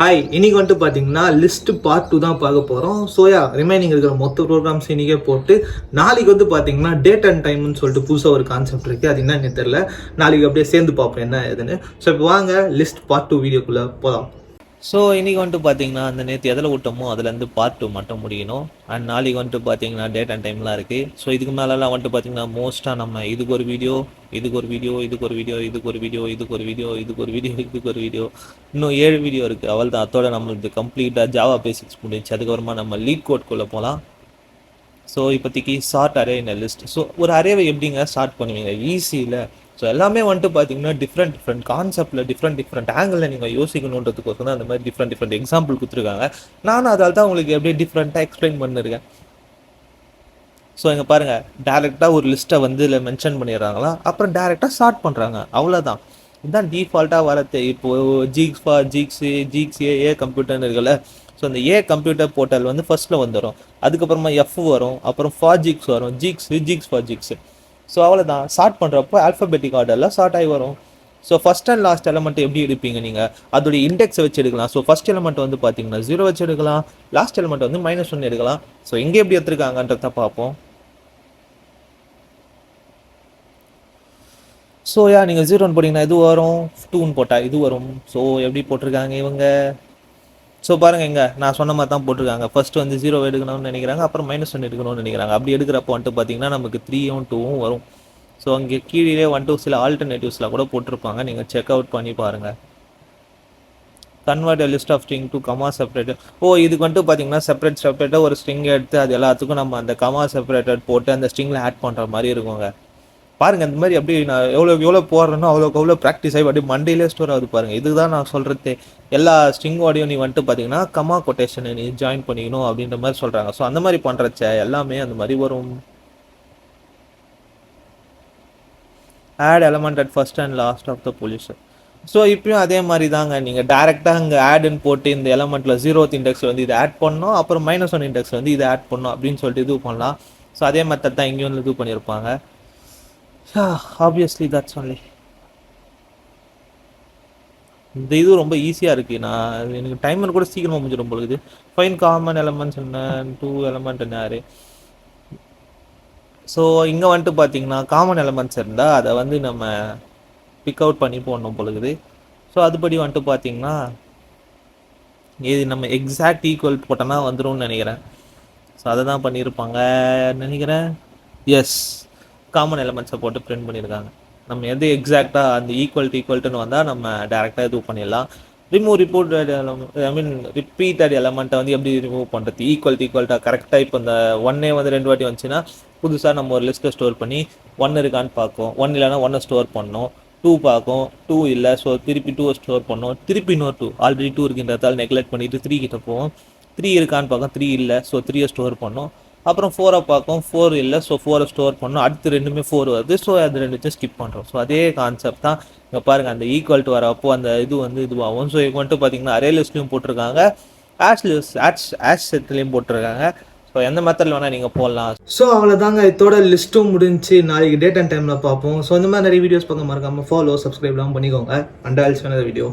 Hi, இன்னைக்கு வந்துட்டு பார்த்தீங்கன்னா லிஸ்ட் பார்ட் 2 தான் பார்க்க போகிறோம். ரிமைனிங் இருக்கிற மொத்த ப்ரோக்ராம்ஸ் இன்னைக்கே போட்டு நாளைக்கு வந்து பார்த்தீங்கன்னா டேட் அண்ட் டைம்னு சொல்லிட்டு புதுசாக ஒரு கான்செப்ட் இருக்குது. அது என்னன்னு தெரியல. நாளைக்கு அப்படியே சேர்ந்து பார்ப்போம் என்ன ஏதுன்னு. இப்போ வாங்க லிஸ்ட் பார்ட் 2 வீடியோக்குள்ளே போகலாம். இன்றைக்கி வந்துட்டு பார்த்தீங்கன்னா அந்த நேற்று எதில் விட்டோமோ அதுலேருந்து பார்ட் 2 மட்டும் முடியணும். அண்ட் நாளைக்கு வந்துட்டு பார்த்தீங்கன்னா டேட் அண்ட் டைம்லாம் இருக்குது. இதுக்கு மேலெலாம் வந்துட்டு பார்த்தீங்கன்னா மோஸ்ட்டாக நம்ம இதுக்கு ஒரு வீடியோ, இதுக்கு ஒரு வீடியோ, இதுக்கு ஒரு வீடியோ, இதுக்கு ஒரு வீடியோ, இதுக்கு ஒரு வீடியோ, இதுக்கு ஒரு வீடியோ, இதுக்கு ஒரு வீடியோ, இன்னும் 7 வீடியோ இருக்குது. அவள் தான் அதோட நம்மளுக்கு கம்ப்ளீட்டாக ஜாவா பேசிக்ஸ் முடிஞ்சு. அதுக்கப்புறமா நம்ம லீட் கோட்குள்ளே போகலாம். இப்போதைக்கு ஷார்ட் அரே இந்த லிஸ்ட். ஒரு அரேவை எப்படிங்க ஸ்டார்ட் பண்ணுவீங்க ஈஸியில்? எல்லாமே வந்துட்டு பார்த்தீங்கன்னா டிஃப்ரெண்ட் கான்செப்டில் டிஃப்ரெண்ட் ஆங்கிளில் நீங்கள் யோசிக்கணுன்றதுக்கோசம் தான் அந்த மாதிரி டிஃப்ரெண்ட் எக்ஸாம்பிள் கொடுத்துருக்காங்க. நானும் அதால் தான் உங்களுக்கு எப்படி டிஃப்ரெண்ட்டாக எக்ஸ்பிளைன் பண்ணிருக்கேன். இங்கே பாருங்கள், டேரெக்டாக ஒரு லிஸ்ட்டை வந்து இதில் மென்ஷன் பண்ணிடுறாங்களா, அப்புறம் டேரெக்டாக ஸ்டார்ட் பண்ணுறாங்க, அவ்வளோதான். இதுதான் டிஃபால்ட்டாக வரது. இப்போது ஜீக்ஸே கம்ப்யூட்டர்னு இருக்குல்ல. அந்த ஏ கம்ப்யூட்டர் போர்ட்டல் வந்து ஃபர்ஸ்ட்டில் வந்துடும். அதுக்கப்புறமா எஃப் வரும், அப்புறம் ஃபாஜிக்ஸ் வரும், ஜீக்ஸ் ஃபாஜிக்ஸ். அவ்வளோதான். ஸ்டார்ட் பண்ணுறப்போ ஆல்ஃபபெட்டிக் ஆர்டரில் ஸ்டார்ட் ஆகி வரும். ஃபஸ்ட் அண்ட் லாஸ்ட் எலமெண்ட் எப்படி எடுப்பீங்க நீங்கள்? அதோடைய இண்டெக்ஸை வச்சு எடுக்கலாம். ஃபஸ்ட் எலமெண்ட் வந்து பார்த்தீங்கன்னா 0 வச்சு எடுக்கலாம், லாஸ்ட் எலமெண்ட் வந்து -1 எடுக்கலாம். எங்கே எப்படி எடுத்துருக்காங்கன்றத பார்ப்போம். நீங்கள் 0ன்னு போட்டிங்கன்னா இது வரும், 2ன்னு போட்டால் இது வரும். எப்படி போட்டிருக்காங்க இவங்க? பாருங்கள், இங்கே நான் சொன்ன மாதிரி தான் போட்டிருக்காங்க. ஃபஸ்ட்டு வந்து 0 எடுக்கணும்னு நினைக்கிறாங்க, அப்புறம் -1 எடுக்கணும்னு நினைக்கிறாங்க. அப்படி எடுக்கிறப்போ வந்துட்டு பார்த்தீங்கன்னா நமக்கு 3ம் 2ம் வரும். அங்கே கீழே வந்துட்டு சில ஆல்டர்னேட்டிவ்ஸ்லாம் கூட போட்டிருப்பாங்க, நீங்கள் செக் அவுட் பண்ணி பாருங்கள். Convert list of string to comma separated. இதுக்கு வந்துட்டு பார்த்தீங்கன்னா செப்பரேட்டாக ஒரு ஸ்ட்ரிங் எடுத்து அது எல்லாத்துக்கும் நம்ம அந்த கமா செப்பரேட்டட் போட்டு அந்த ஸ்ட்ரிங்கில் ஆட் பண்ணுற மாதிரி இருக்குங்க. பாருங்கள், இந்த மாதிரி எப்படி நான் எவ்வளோ போடுறேனோ அவ்வளோ ப்ராக்டிஸ் ஆகி அப்படி மண்டையிலே ஸ்டோர் ஆகுது பாருங்கள். இதுதான் நான் சொல்கிறது. எல்லா ஸ்ட்ரிங்கோடையும் நீ வந்துட்டு பார்த்தீங்கன்னா கமா கொட்டேஷனை நீ ஜாயின் பண்ணிக்கணும் அப்படின்ற மாதிரி சொல்கிறாங்க. அந்த மாதிரி பண்ணுறச்ச எல்லாமே அந்த மாதிரி வரும். Add element at first and last of the position. இப்பயும் அதே மாதிரி தாங்க. நீங்கள் டேரெக்டாக அங்கே ஆடுன்னு போட்டு இந்த எலமெண்ட்டில் 0th இண்டெக்ஸ் வந்து இதை ஆட் பண்ணணும், அப்புறம் -1 இண்டெக்ஸ் வந்து இதை ஆட் பண்ணணும் அப்படின்னு சொல்லிட்டு இது பண்ணலாம். அதே மெத்தட் தான் இங்கேயும் வந்து இது பண்ணியிருப்பாங்க. Obviously that's only. இந்த இது ரொம்ப ஈஸியாக இருக்குது. நான் எனக்கு டைமர் கூட சீக்கிரமாக முடிஞ்சிடும் போல இருக்குது. ஃபைன் காமன் எலமெண்ட்ஸ் என்ன, 2 எலமெண்ட் என்ன யாரு. இங்கே வந்துட்டு பார்த்தீங்கன்னா காமன் எலமெண்ட்ஸ் இருந்தால் அதை வந்து நம்ம பிக் அவுட் பண்ணி போடணும் பொழுது. அதுபடி வந்துட்டு பார்த்தீங்கன்னா இது நம்ம எக்ஸாக்ட் ஈக்குவல் போட்டோன்னா வந்துடும் நினைக்கிறேன். அதை தான் பண்ணியிருப்பாங்க நினைக்கிறேன். எஸ், காமன் எலமெண்ட்ஸை போட்டு பிரிண்ட் பண்ணியிருக்காங்க. நம்ம எது எக்ஸாக்டாக அந்த ஈக்குவல்ட்டுன்னு வந்தால் நம்ம டேரெக்டாக இது பண்ணிடலாம். ரிப்பீட்டட் எலமெண்ட்டை வந்து எப்படி ரிமூவ் பண்ணுறது? ஈக்குவல்ட்டாக கரெக்டாக இப்போ இந்த 1 வந்து 2 வாட்டி வந்துச்சுன்னா புதுசாக நம்ம ஒரு லிஸ்ட்டை ஸ்டோர் பண்ணி 1 இருக்கான்னு பார்க்கும். 1 இல்லைனா 1 ஸ்டோர் பண்ணணும், 2 பார்க்கும், 2 இல்லை, திருப்பி 2 ஸ்டோர் பண்ணணும், திருப்பி இன்னொரு 2 ஆல்ரெடி 2 இருக்குன்றதால் நெக்லெக்ட் பண்ணிவிட்டு 3 கிட்ட போவோம். 3 இருக்கான்னு பார்க்கும், 3 இல்லை, 3 ஸ்டோர் பண்ணோம். அப்புறம் 4 பார்க்கும், 4 இல்லை, 4 ஸ்டோர் பண்ணோம். அடுத்து ரெண்டுமே 4 வருது, அது ரெண்டுத்தையும் ஸ்கிப் பண்ணுறோம். அதே கான்செப்ட் தான் இங்கே பாருங்கள். அந்த ஈக்குவல்ட்டு வரப்போ அந்த இது வந்து இதுவாகும். இங்கே வந்துட்டு பார்த்தீங்கன்னா அரே லிஸ்ட்லையும் போட்டிருக்காங்க, ஆஷ் செட்லையும் போட்டிருக்காங்க. எந்த மெத்தடில் வேணால் நீங்கள் போடலாம். அவ்வளோதாங்க, இதோட லிஸ்ட்டும் முடிஞ்சு. நாளைக்கு டேட் அண்ட் டைமில் பார்ப்போம். இந்த மாதிரி நிறைய வீடியோஸ் பார்க்க மறக்காமல் ஃபாலோ சப்ஸ்கிரைப்லாம் பண்ணிக்கோங்க. And also video.